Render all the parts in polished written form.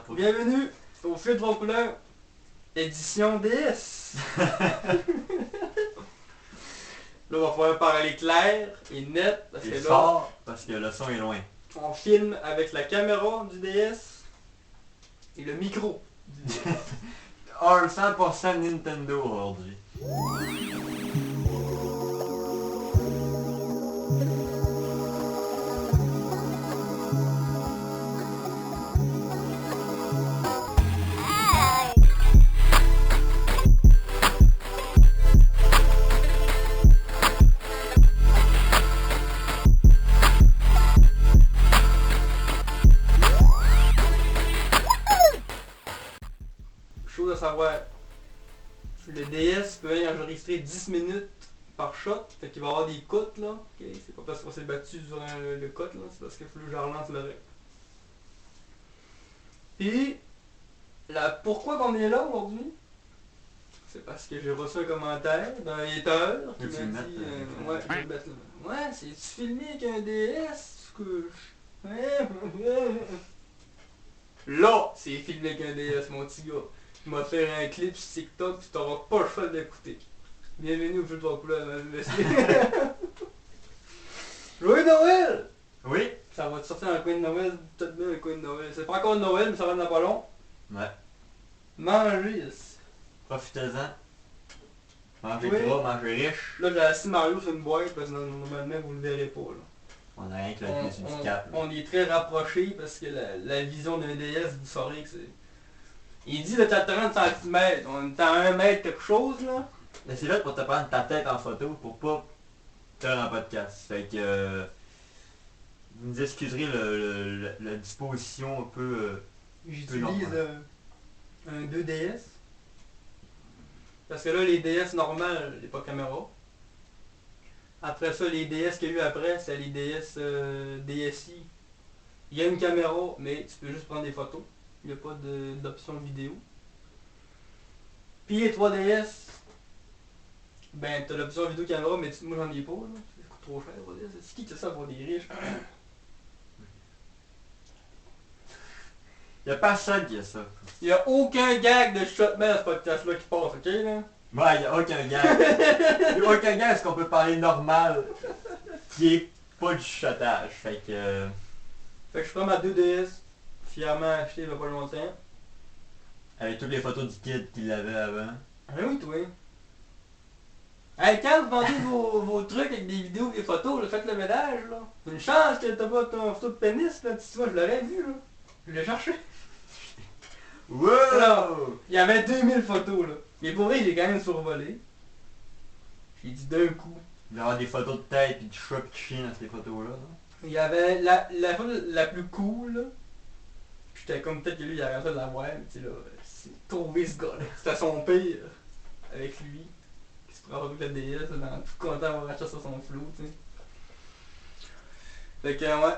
Bienvenue au Fil de vos couleurs, édition DS. Là, on va pouvoir parler clair et net parce que Et là, fort parce que le son est loin. on filme avec la caméra du DS et le micro du DS. 100% Nintendo aujourd'hui. Chose à savoir, le DS peut enregistrer 10 minutes par shot, fait qu'il va y avoir des cuts là. Okay? C'est pas parce qu'on s'est battu durant le cut là, c'est parce qu'il faut que je relance le rec. Puis, pourquoi qu'on est là aujourd'hui? C'est parce que j'ai reçu un commentaire d'un hater qui Veux-tu m'a le mettre, dit le ouais, je vais le mettre là. Ouais, c'est-tu filmé avec un DS? Ouais. Là, c'est filmé avec un DS, mon petit gars. Je vais faire un clip sur TikTok, tu t'auras pas le choix d'écouter. Bienvenue au jeu de la couleur, mesdames et messieurs. Joyeux Noël! Oui? Ça va te sortir un coin de Noël, peut-être bien un coin de Noël. C'est pas encore Noël, mais ça va dans pas long. Ouais. Mangez, yes. Profitez-en. Mangez Oui. gras, mangez riche. Là, j'ai assis Mario sur une boîte parce que normalement, vous le verrez pas. Là. On a rien que la pièce du cap. On est très rapprochés parce que la vision d'un DS, vous saurez que c'est... Il dit de 30 cm, on est à 1 mètre quelque chose là. Mais c'est là pour te prendre ta tête en photo pour pas faire un podcast. Fait que vous nous excuserez la disposition un peu... J'utilise normal. un 2DS. Parce que là, les DS normales, il n'y a pas de caméra. Après ça, les DS qu'il y a eu après, c'est les DS DSi. Il y a une caméra, mais tu peux juste prendre des photos. Il n'y a pas d'option vidéo. Puis les 3DS, ben t'as l'option vidéo caméra, mais moi j'en ai pas. Là. Ça coûte trop cher, 3DS. C'est qui fait ça pour les riches? Y'a personne qui a ça. Il n'y a aucun gag de shotman à ce podcast-là qui passe, ok là? Ouais, y'a aucun gag. Y'a aucun gag est-ce qu'on peut parler normal qui est pas du shotage. Fait que... Fait que je prends ma 2DS, fièrement achetée il y a pas longtemps. avec toutes les photos du kid qu'il avait avant. Ah oui, toi. Hey, quand vous vendez vos trucs avec des vidéos et des photos, là, faites le ménage, là. C'est une chance que t'as pas ton photo de pénis, là. Tu vois, je l'aurais vu, là. Je l'ai cherché. Wow! Alors, il y avait 2000 photos, là. Mais pour vrai, j'ai quand même survolé. J'ai dit d'un coup. Il va y avoir des photos de tête pis de chat pis de chien dans ces photos-là. Il y avait la photo la plus cool, là. J'étais comme peut-être que lui, il avait ça de la voir, mais tu sais, là, c'est trouvé ce gars-là. C'était son pire, avec lui. Qui se prend avec la DS, là, dans tout content d'avoir acheté ça son flou, tu sais. Fait que, ouais.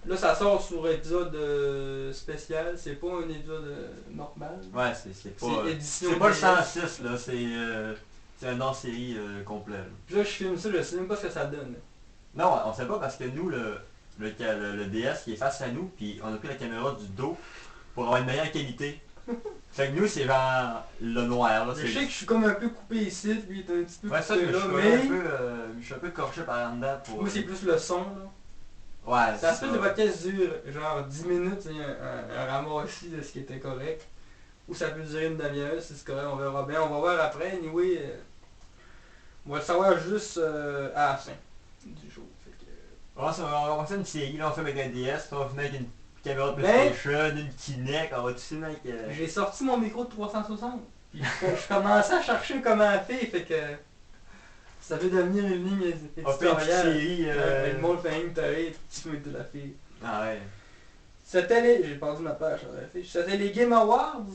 Là, ça sort sur épisode spécial, c'est pas un épisode normal. Ouais, c'est pas... C'est édition c'est pas le DS. 106 là, c'est un hors-série complet. Là. Puis là, je filme ça, je sais même pas ce que ça donne. Non, on sait pas parce que nous, le DS qui est face à nous, puis on a pris la caméra du dos pour avoir une meilleure qualité. Fait que nous, c'est genre le noir. Là, Je sais que je suis comme un peu coupé ici, lui il est un petit peu Ouais, ça, coupé je là, suis mais... je suis un peu corché par en dedans pour... Moi, c'est plus le son, là. Ouais, Ça se fait que le podcast dure genre 10 minutes, c'est un ramassis de ce qui était correct. Ou ça peut durer une demi-heure, si c'est correct, on verra bien. On va voir après, anyway. On va le savoir juste à la fin du jour. Fait que, On va faire une série, là, on fait avec un DS, puis on va finir avec une caméra de Ben- PlayStation, une Kinect, on va tout filmer avec... j'ai sorti mon micro de 360. Puis je commençais à chercher comment faire, fait que ça peut devenir une ligne On fait une petite éditoriale. série... Le monde fait une tarée, tu peux de la fille. Ah ouais. C'était les... J'ai perdu ma page, c'était les Game Awards.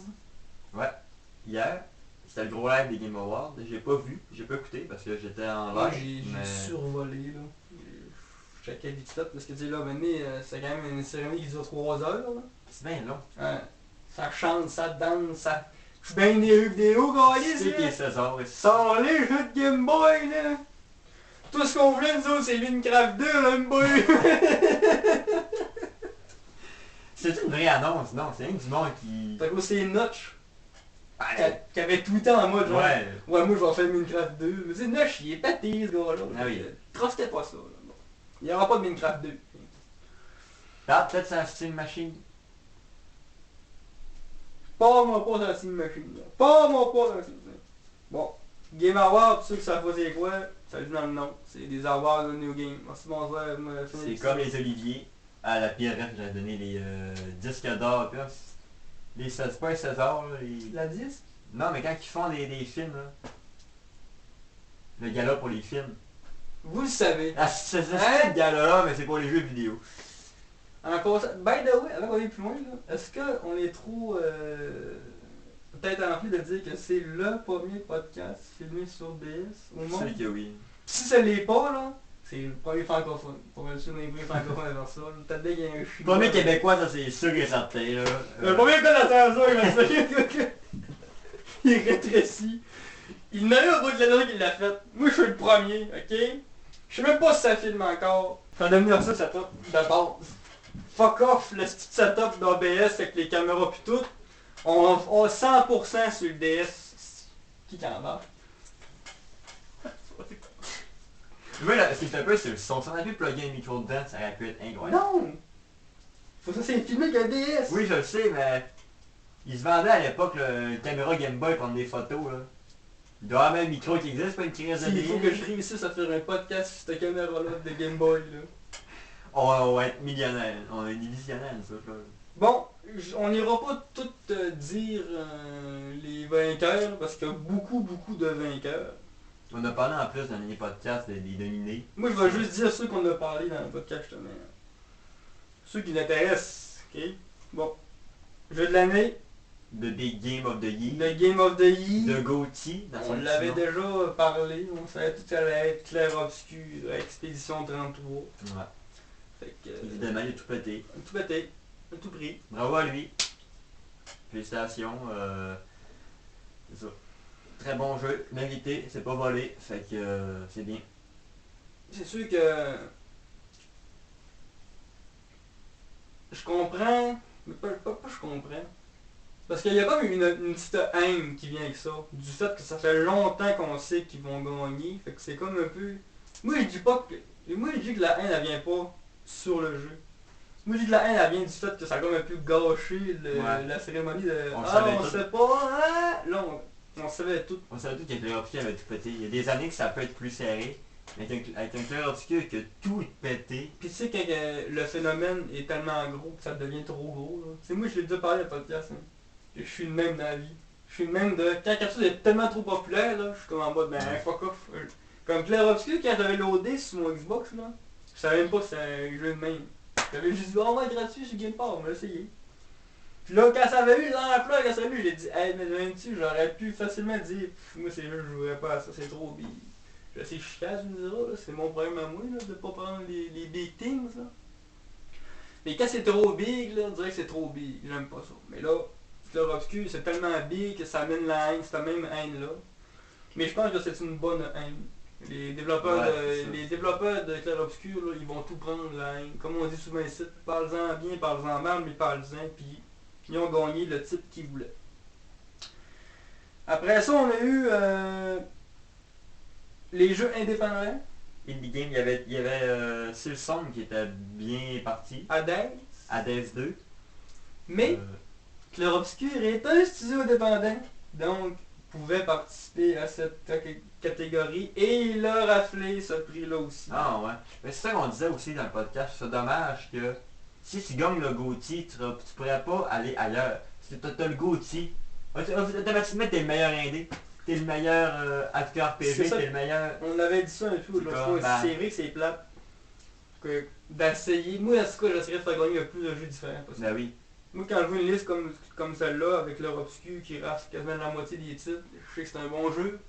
Ouais. Hier, c'était le gros live des Game Awards. J'ai pas vu, j'ai pas écouté parce que j'étais en Moi, live. j'ai survolé, là. Je checkais vite fait, parce que, tu sais, là, maintenant, c'est quand même une cérémonie qui dure 3 heures, là. C'est bien long. Ouais. Ça chante, ça danse, ça... Je suis bien des vidéos, gars, C'est qui est César ici? Sans les jeux de Game Boy, là. Tout ce qu'on voulait, nous autres, c'est Minecraft 2, là, Game Boy. C'est une vraie annonce, non, c'est rien que du monde qui... Fait que c'est Notch Ouais. qui avait tout le temps en mode genre. Ouais. Ouais, moi je vais faire Minecraft 2. Mais c'est Notch, il est pété ce gars-là. Ah oui. Trustez pas ça. Là. Bon. Il n'y aura pas de Minecraft 2. Ah, peut-être c'est un Steam Machine. Pas mon pas dans la Steam Machine. Là. Pas mon pas dans la Steam Machine. Bon. Game Award, pour ceux qui savent pas c'est quoi, ça le dit dans le nom. C'est des awards de New Game. Merci, bonsoir. C'est comme les Oliviers. À la pire ref, j'avais donné les disques d'or. Puis là, c'est pas un César, là. La 10? Non, mais quand ils font des films, là. Le gala pour les films. Vous le savez. Ah, c'est Hein? le gala-là, mais c'est pour les jeux vidéo. En passant, by the way, avant qu'on aille plus loin, là, est-ce qu'on est trop peut-être rempli de dire que c'est le premier podcast filmé sur DS au Je monde? sais que oui. Si ça l'est pas, là, c'est le premier francophone. Pour être sûr, on est le premier francophone à faire ça. Peut-être bien qu'il y a un Le chinois. premier québécois, ça c'est sûr et certain, là. Le premier gars de la censure, là, il est rétréci. Il n'a eu un bout de l'année qu'il l'a fait. Moi, je suis le premier, ok? Je sais même pas si ça filme encore. Ça va devenir ça, setup de base. Fuck off, le petit setup d'OBS avec les caméras pis tout. On 100% sur le DS. Qui en va? Oui, là, c'est un peu, c'est le son. Si on avait pu plugger un micro dedans, ça aurait pu être incroyable. Non! Faut ça c'est filmé avec un DS! Oui, je le sais, mais il se vendait à l'époque une caméra Game Boy pour prendre des photos, là. Il doit y avoir même un micro qui existe, pas une crise de Il faut DS. que je réussisse à faire un podcast sur cette caméra-là de Game Boy, là. On va être millionnaire. On est des visionnaires, ça, là. Bon, on n'ira pas tout dire les vainqueurs, parce qu'il y a beaucoup de vainqueurs. On a parlé en plus dans le dernier podcast des dominés. Moi, je vais juste dire ceux qu'on a parlé dans le podcast, justement. Ceux qui l'intéressent, ok? Bon. Jeu de l'année, The Big Game of the Year. le Game of the Year. De Gauthier, dans On son l'avait petit nom. déjà parlé, on savait tout que ça allait être clair-obscur, Expédition 33. Ouais. Fait que, Évidemment, il a tout pété. tout pété, tout pris. Bravo à lui. Félicitations. C'est ça. Très bon jeu. Mérité, c'est pas volé. Fait que c'est bien. C'est sûr que je comprends, mais pas je comprends. Parce qu'il y a comme une petite haine qui vient avec ça. Du fait que ça fait longtemps qu'on sait qu'ils vont gagner. Fait que c'est comme un peu. Moi je dis pas que. Moi je dis que la haine elle vient pas sur le jeu. Moi je dis que la haine elle vient du fait que ça a comme un peu gâché Ouais. la cérémonie de. On le Ah savait on tout. sait pas, hein? Là on savait tout. On savait tout qu'avec le obscur avait tout pété. Il y a des années que ça peut être plus serré. Mais avec un clair obscur que tout est pété. Puis tu sais quand le phénomène est tellement gros que ça devient trop gros. Là. Tu sais moi je l'ai déjà parlé à podcast. Hein. Je suis le même dans la vie. Je suis le même de. Quand quelque chose est tellement trop populaire, là, je suis comme en mode ben fuck off. Comme Clair Obscur quand j'avais loadé sur mon Xbox là, je savais même pas que c'était un jeu de même. J'avais juste dit oh ouais gratuit sur Game Pass, on va essayer. Puis là quand ça avait eu dans la fleur, quand ça avait eu, j'ai dit hey mais dessus, j'aurais pu facilement dire moi c'est jeu, je jouerais pas à ça, c'est trop big. C'est chiant, tu me diras, là, c'est mon problème à moi là, de pas prendre les big things là. Mais quand c'est trop big, là, on dirait que c'est trop big, j'aime pas ça. Mais là, Clair Obscur, c'est tellement big que ça amène la haine, cette même haine-là. Mais je pense que c'est une bonne haine. Les développeurs, Ouais, les développeurs de Clair Obscur, là, ils vont tout prendre la haine. Comme on dit souvent ici, parle-en bien, parle-en mal, mais parle-en, puis ils ont gagné le titre qu'ils voulaient. Après ça, on a eu les jeux indépendants, Indie Game, il y avait Silsong qui était bien parti. Hades, Hades 2. mais Euh, Clair Obscur est un studio indépendant, donc pouvait participer à cette catégorie et il a raflé ce prix-là aussi. Ah ouais. Mais c'est ça qu'on disait aussi dans le podcast. C'est dommage que si tu gagnes le Gauthier, tu pourrais pas aller ailleurs. Si t'as le Gauthier, automatiquement t'es le meilleur indé. T'es le meilleur acteur C'est RPG, ça. t'es le meilleur. On avait dit ça un peu l'autre comme, fois, c'est vrai que c'est plate. Que d'essayer, moi en tout cas j'essaierais de faire gagner le plus de jeux différents possible. Ben oui. Moi quand je vois une liste comme celle-là, avec Clair Obscur qui rafle quasiment la moitié des titres, je sais que c'est un bon jeu.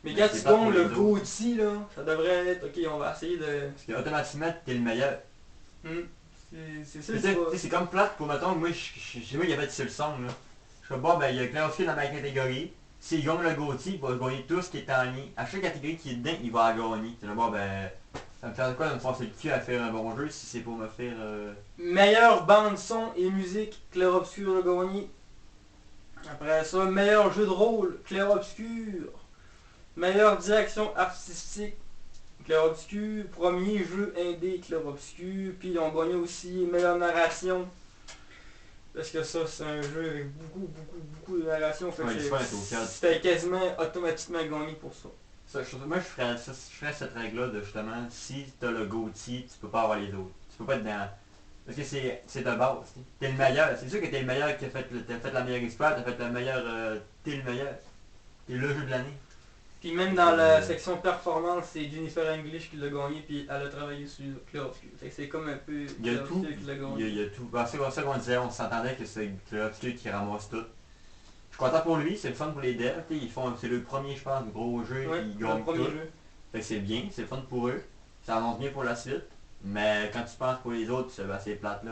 Mais Mais quand c'est tu pas pour gagnes les le autres. Gauthier là, ça devrait être ok on va essayer de. Parce que automatiquement t'es le meilleur. C'est ça, Tu c'est sais, pas. c'est comme plate pour mettons, moi chez moi il y avait du Silsong là. Je suis comme bon ben il y a Clair Obscur dans ma catégorie. S'il gagne le Gauthier, il va gagner tout ce qui est en lien. À chaque catégorie qui est dedans, il va en gagner. C'est là bon ben. Ça me fait quoi de me forcer le cul à faire un bon jeu si c'est pour me faire... Meilleure bande son et musique, Clair Obscur a gagné. Après ça, meilleur jeu de rôle, Clair Obscur. Meilleure direction artistique, Clair Obscur. Premier jeu indé, Clair Obscur. Puis ils ont gagné aussi meilleure narration. Parce que ça, c'est un jeu avec beaucoup de narration. Fait Ouais, que l'histoire est au cœur. c'était quasiment automatiquement gagné pour ça. Moi, je ferais cette règle-là de justement, si t'as le GOTY, tu peux pas avoir les autres. Tu peux pas être dans... Parce que c'est de base. T'es le meilleur. C'est sûr que t'es le meilleur qui a fait, t'as fait la meilleure histoire, t'as fait le meilleur... t'es le meilleur. T'es le jeu de l'année. Puis même dans la section performance, c'est Jennifer English qui l'a gagné, puis elle a travaillé sur Clair Obscur. Fait que c'est comme un peu Il y a Clair tout. Obscur qui l'a gagné. Il y a tout. Bah, c'est comme ça qu'on disait, on s'entendait que c'est Clair Obscur qui ramasse tout. Je suis content pour lui, c'est le fun pour les devs. C'est le premier, je pense, gros jeu Ouais, qui le gagne premier tout. jeu. Fait que c'est bien, c'est le fun pour eux. Ça annonce bien pour la suite. Mais quand tu penses pour les autres, ces plates là,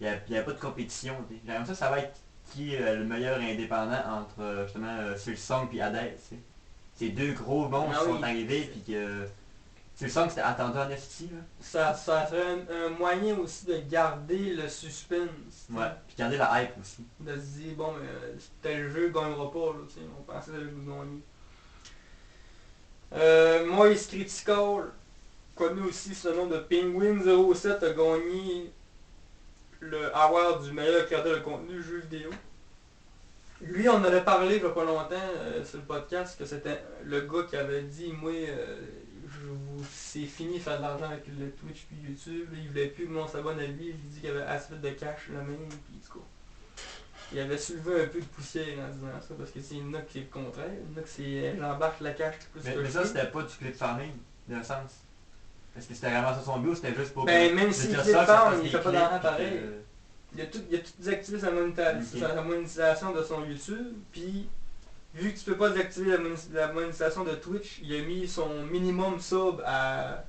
il n'y a pas de compétition. J'aime ça va être qui est le meilleur indépendant entre justement Silksong et Hades. T'sais. Ces deux gros bons qui sont arrivés puis que. Silksong c'était attendu en esti là. Ça serait un moyen aussi de garder le suspense. Ouais, puis garder la hype aussi. De se dire, bon, mais tel jeu gagnera pas, là, t'sais, on pensait que le jeu gagner. Moist Critical, connu aussi sous le nom de Penguin07, a gagné le award du meilleur créateur de contenu jeu vidéo. Lui, on en avait parlé il n'y a pas longtemps sur le podcast que c'était le gars qui avait dit, moi, c'est fini de faire de l'argent avec le Twitch puis YouTube. Là, il voulait plus que mon s'abonne à lui. Il dit qu'il avait assez de cash la main. Puis du coup, il avait soulevé un peu de poussière en disant ça parce que c'est une note qui est le contraire. Une note c'est j'embarque la cash plus que Mais ça, c'était pas du clip farming, d'un sens. Parce que c'était vraiment ça son but, c'était juste pour... Ben, même si le clip farm, il fait pas d'argent pareil. Il a tout désactivé sa monétisation de son YouTube, puis vu que tu peux pas désactiver la monétisation de Twitch, il a mis son minimum sub à...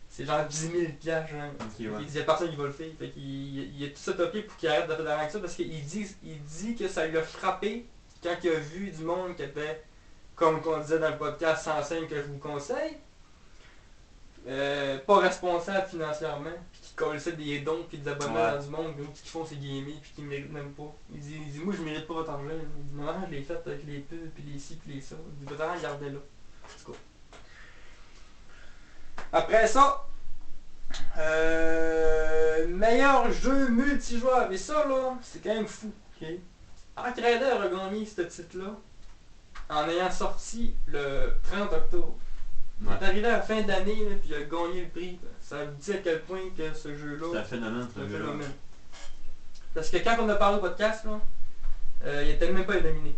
C'est genre 10 000 piastres, genre. Okay, ouais. Il disait personne qui va le faire. Fait qu'il a tout ça topé pour qu'il arrête de faire de l'argent avec ça, parce qu'il dit que ça lui a frappé quand il a vu du monde qui était, comme on disait dans le podcast 105 que je vous conseille, pas responsable financièrement, puis qui collait des dons puis des abonnements dans du monde, puis qui font ses gaming puis qui ne méritent même pas. Il dit moi je mérite pas votre argent. Il dit non, je l'ai fait avec les pubs puis les ci puis les ça. Il dit votre argent gardez-le. Après ça, meilleur jeu multijoueur. Mais ça là, c'est quand même fou. Okay? Arcrader a gagné ce titre-là en ayant sorti le 30 octobre. Ouais. Il est arrivé à la fin d'année, puis il a gagné le prix. Ça vous dit à quel point que ce jeu-là... C'est un phénomène, ce jeu-là. Parce que quand on a parlé au podcast, là, il était même pas nominé.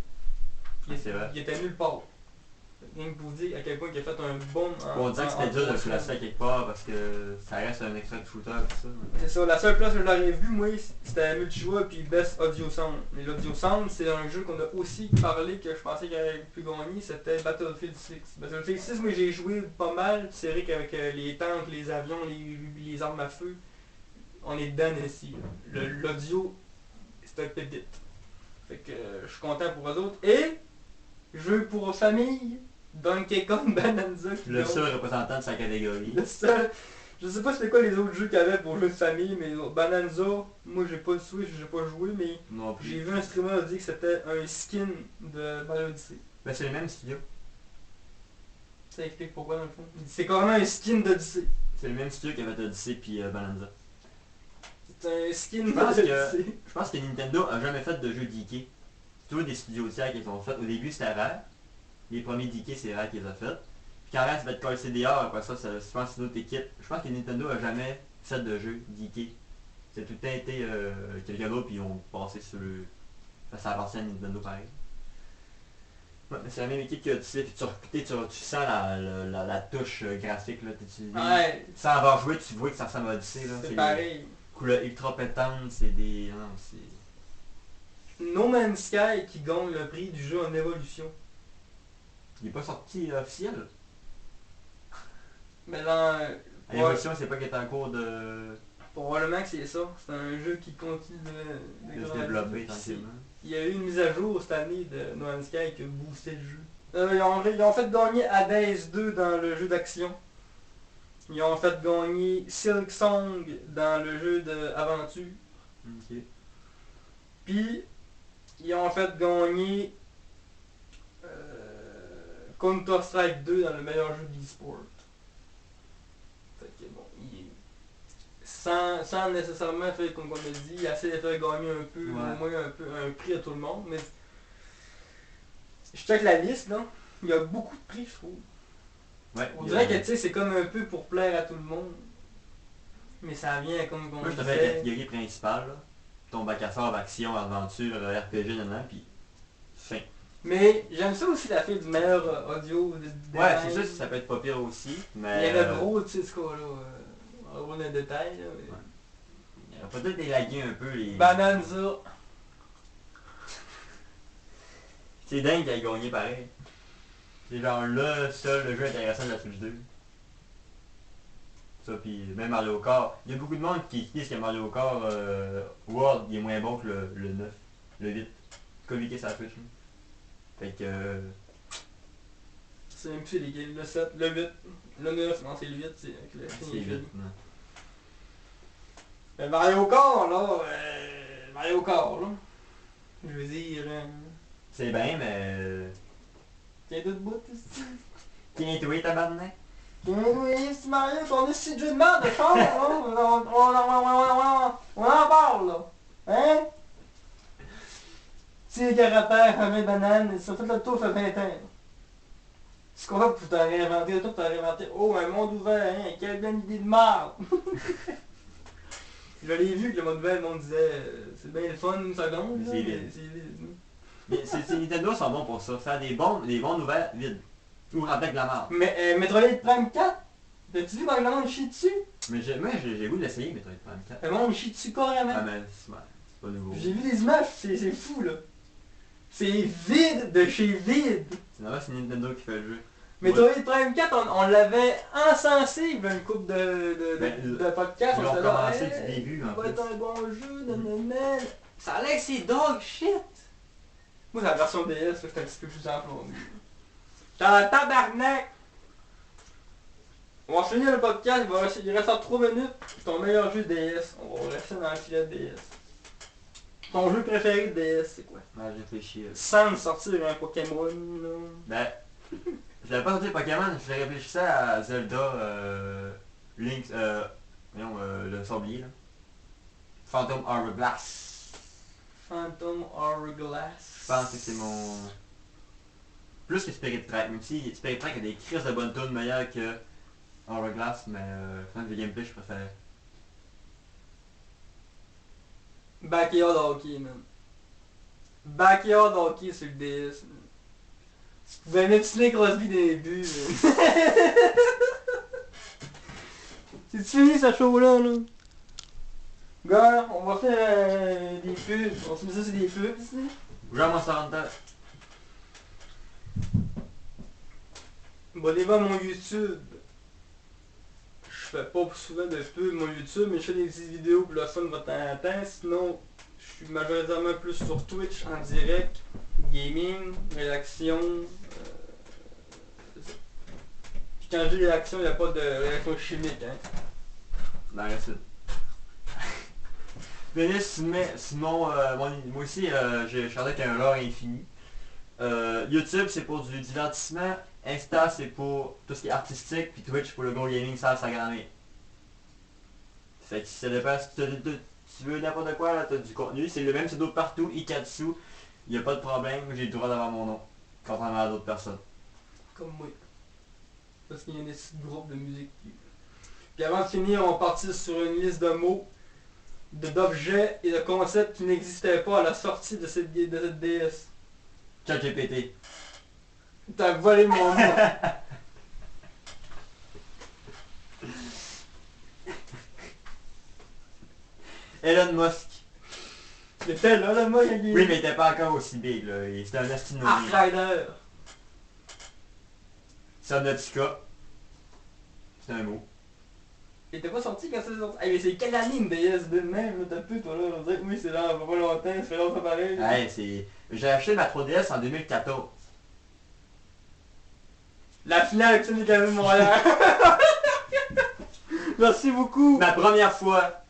C'est vrai. Il était nulle part. Rien que pour vous dire à quel point il a fait un bon... On dit que c'était dur de le classer à quelque part parce que ça reste un extra shooter tout ça. C'est ça, la seule place que je l'aurais vu, moi, c'était multijoueur puis Best Audio Sound. Mais l'Audio Sound, c'est un jeu qu'on a aussi parlé que je pensais qu'il aurait pu gagner, c'était Battlefield 6. Battlefield 6, moi j'ai joué pas mal, c'est vrai qu'avec les tanks, les avions, les armes à feu, on est dedans ici. L'audio, c'est un pépite. Fait que je suis content pour eux autres. Et, jeu pour famille, Donkey Kong Bonanza. Le seul représentant de sa catégorie. Le seul. Je sais pas c'était quoi les autres jeux qu'il y avait pour jeux de famille, mais Bonanza, moi j'ai pas le Switch, j'ai pas joué, mais j'ai vu un streamer dire que c'était un skin de Mario Odyssey. Ben c'est le même studio. Ça explique pourquoi dans le fond. C'est carrément un skin d'Odyssey. C'est le même studio qui avait Odyssey puis Bonanza. C'est un skin d'Odyssey. Je pense que Nintendo a jamais fait de jeu DK. C'est toujours des studios tiers qui ont fait. Au début c'était rare. Les premiers DK c'est rare qu'ils ont fait. Puis quand même ça va être callé CDR, après ça, je pense que c'est une autre équipe. Je pense que Nintendo a jamais fait de jeu DK. C'est tout le temps été quelqu'un d'autre puis ils ont passé sur le... Ça appartient à Nintendo pareil. Ouais, c'est la même équipe qui a Odyssey, puis tu sens la touche graphique là, ouais. Sans avoir joué, tu vois que ça ressemble à Odyssey là. C'est pareil. Couleur ultra pétante, c'est des... Non, c'est... No Man's Sky qui gagne le prix du jeu en évolution. Il est pas sorti officiel. Mais dans... L'évolution, c'est pas qu'il est en cours de... Probablement que c'est ça. C'est un jeu qui continue de se développer tranquillement. Il y a eu une mise à jour cette année de No Man's Sky qui a boosté le jeu. Ils ont fait gagner Hades 2 dans le jeu d'action. Ils ont fait gagner Silk Song dans le jeu d'aventure. Ok. Puis, ils ont fait gagner Counter-Strike 2 dans le meilleur jeu d'e-sport. Fait que bon, sans nécessairement faire comme on a dit, il essaie de faire gagner un peu, Ouais. au moins un prix à tout le monde. Mais je check la liste, là. Il y a beaucoup de prix, je trouve. Ouais. On dirait que tu sais, c'est comme un peu pour plaire à tout le monde. Mais ça vient comme on Moi, je te fais la catégorie principale, là. Ton bac à sable, action, aventure, RPG, puis fin. Mais j'aime ça aussi la fille du meilleur audio. Ouais, c'est ça, ça peut être pas pire aussi, mais... Il y en a gros, tu sais ce qu'on là. On va voir dans le détail. Là, mais... Ouais. Il aurait peut-être élagué un peu les... Bananza. C'est dingue qu'il ait gagné pareil. C'est genre là, seul le jeu intéressant de la Switch 2. Ça, pis même Mario Kart. Il y a beaucoup de monde qui disent que Mario Kart World il est moins bon que le 9, le 8. Communiqué sur la Switch. Là. Fait que... C'est même plus lesquels. Le 7, le 8, le 9, non c'est le 8, c'est avec le c'est 8. Non. Mais Mario Kart là, Mario Kart là. Je veux dire... C'est bien, mais... Tiens tout bout, ici. Tiens-toi, tabarnak. Oui, c'est Mario, on est si de jeu de merde de char, là. On en parle, là. Hein? Si les caractères, famille banane, ça fait le tour, ça fait 20 ans. C'est quoi que t'as réinventé, toi, t'as réinventé. Oh, un monde ouvert, hein? Quelle bonne idée de merde! Je l'ai vu que le monde ouvert, le monde disait, c'est bien le fun une seconde, là, C'est vide. mais c'est vide. Mais Nintendo sont bons pour ça, faire des mondes ouverts vides. Ou avec de la merde. Mais Metroid Prime 4, t'as-tu vu quand le monde chie dessus? Mais moi j'ai le goût de l'essayer, mais t'as pas le 4. Le monde chie dessus carrément. Ah mais c'est pas nouveau. J'ai vu des images, c'est fou là. C'est vide de chez vide. C'est normal, c'est Nintendo qui fait le jeu. Metroid Prime 4, on l'avait encensé il y a une couple de podcasts. Ils ont s'était là, commencé hey, du début en ça va plus. être un bon jeu, nanana. Ça a l'air que c'est dog shit. Moi, c'est la version DS, là, j'étais un petit peu plus enflammé. J'étais en tabarnak. On va finir le podcast, il reste en 3 minutes. Ton meilleur jeu DS, on va rester dans le filet de DS. Ton jeu préféré de DS, c'est quoi? Ouais, j'ai réfléchi. Sans sortir un Pokémon, là. Ben, j'avais pas sorti Pokémon, je réfléchissais à Zelda, Link, le sablier là. Phantom Hourglass. Phantom Hourglass. Je pense que c'est mon... Plus que Spirit Track, même si Spirit Track a des crises de bonnes tunes meilleures que Hourglass, mais finalement le gameplay je préfère. Backyard Hockey, man. Backyard Hockey sur le DS, man. Tu pouvais mettre Sidney Crosby dans les buts, man. C'est fini ce show-là, là? Gars, on va faire des pubs. On se met ça, c'est des pubs, ici. Joue à Monster Hunter. Abonnez-vous à mon YouTube. Je fais pas souvent de pubs mon YouTube, mais je fais des petites vidéos pour le fun de temps en temps. Sinon, je suis majoritairement plus sur Twitch en direct, gaming, réaction. Puis quand je dis réaction, il n'y a pas de réaction chimique, hein. Dans la suite. Denis, sinon, moi aussi, je suis avec un lore infini. YouTube, c'est pour du divertissement. Insta, c'est pour tout ce qui est artistique. Puis Twitch, pour le gros gaming, ça grammer. Fait que ça dépend si tu veux n'importe quoi, là, t'as du contenu. C'est le même pseudo partout, Ikatsu. Il n'y a pas de problème, j'ai le droit d'avoir mon nom. Contrairement à d'autres personnes. Comme moi. Parce qu'il y a des petits groupes de musique. Puis avant de finir, on partit sur une liste de mots, d'objets et de concepts qui n'existaient pas à la sortie de cette DS. ChatGPT. T'as volé mon nom. Elon Musk. Il était là, le mec, il est... Oui, mais il était pas encore aussi big, là. C'était un astronomie. Arc Rider. Subnautica. C'est un mot. Il était pas sorti quand c'est sorti. Hey, mais c'est quelle année une DS de même, là, t'as pu, toi, là? On dirait que oui, c'est là, pas longtemps, ça fait longtemps pareil. Ouais, c'est... J'ai acheté ma 3DS en 2014. La finale avec Sonic de Montréal. Merci beaucoup. Ma première fois